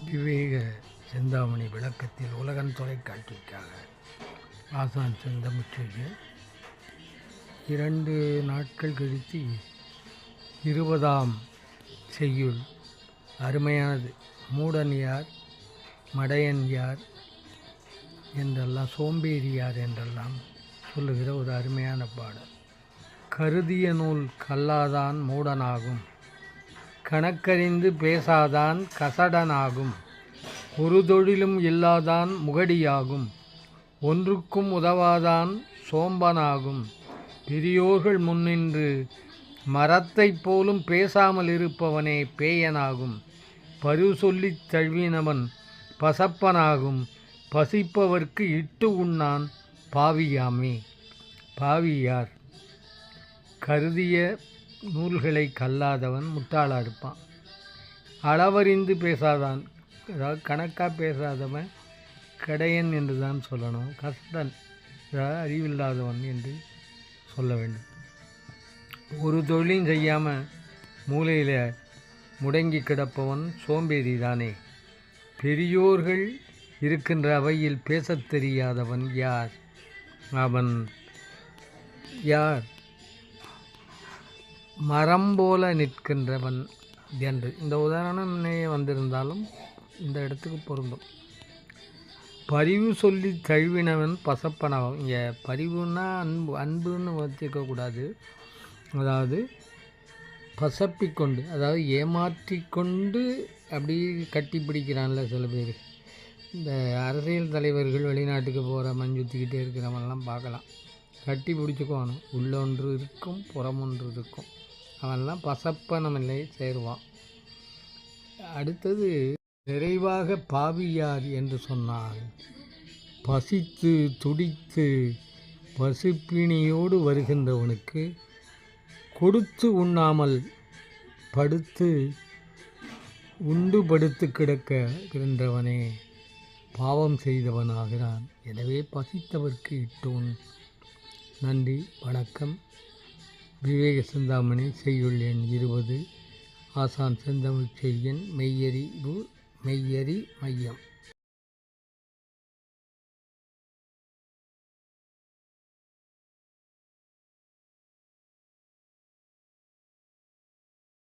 விவேக சிந்தாமணி விளக்கத்தில் உலகன் தொலைக்காட்சிக்காக ஆசான் செந்தமிழ்ச்செய்யன் 2 நாட்கள் கழித்து 20ஆம் செய்யுள் அருமையானது. மூடன் யார், மடையன் யார் என்றெல்லாம், சோம்பேறி யார் என்றெல்லாம் சொல்லுகிற ஒரு அருமையான பாடல். கருதிய நூல் கல்லாதான் மூடனாகும், கணக்கறிந்து பேசாதான் கசடனாகும், ஒரு தொழிலும் இல்லாதான் முகடியாகும், ஒன்றுக்கும் உதவாதான் சோம்பனாகும், பெரியோர்கள் முன்னின்று மரத்தைப் போலும் பேசாமல் இருப்பவனே பேயனாகும், பரிவு சொல்லித் தழுவினவன் பசப்பனாகும், பசிப்பவர்க்கு இட்டு உண்ணான் பாவியாமே. பாவியார்? கருதிய நூல்களை கல்லாதவன் முட்டாளாக இருப்பான். அளவறிந்து பேசாதான், அதாவது கணக்காக பேசாதவன் கடையன் என்று தான் சொல்லணும். கசடன், அதாவது அறிவில்லாதவன் என்று சொல்ல வேண்டும். ஒரு தொழிலும் செய்யாமல் மூலையில் முடங்கி கிடப்பவன் சோம்பேறி தானே. பெரியோர்கள் இருக்கின்ற அவையில் பேசத் தெரியாதவன் யார்? அவன் யார்? மரம் போல நிற்கின்றவன் என்று. இந்த உதாரணம் வந்திருந்தாலும் இந்த இடத்துக்கு பொருந்தும். பரிவு சொல்லி தழுவினவன் பசப்பனாகும். இங்கே பரிவுன்னா அன்புன்னு வச்சுக்கக்கூடாது. அதாவது பசப்பிக்கொண்டு, அதாவது ஏமாற்றி கொண்டு அப்படி கட்டி பிடிக்கிறான்ல சில பேர். இந்த அரசியல் தலைவர்கள் வெளிநாட்டுக்கு போகிற மஞ்சுத்திக்கிட்டே இருக்கிறவன்லாம் பார்க்கலாம். கட்டி பிடிச்சிக்குவானு, உள்ளொன்று இருக்கும் புறமொன்று இருக்கும். அவன்லாம் பசப்பனமில்லை சேருவான். அடுத்தது, நிறைவாக பாவியார் என்று சொன்னால், பசித்து துடித்து பசுப்பிணியோடு வருகின்றவனுக்கு கொடுத்து உண்ணாமல் படுத்து உண்டு படுத்து கிடக்கின்றவனே பாவம் செய்தவனாகிறான். எனவே பசித்தவர்க்கு இட்டோன். நன்றி, வணக்கம். விவேக சிந்தாமணி செய்யுள் எண் 20. ஆசான் செந்தமிழ்ச்செய்யன். மெய்யறி மையம்.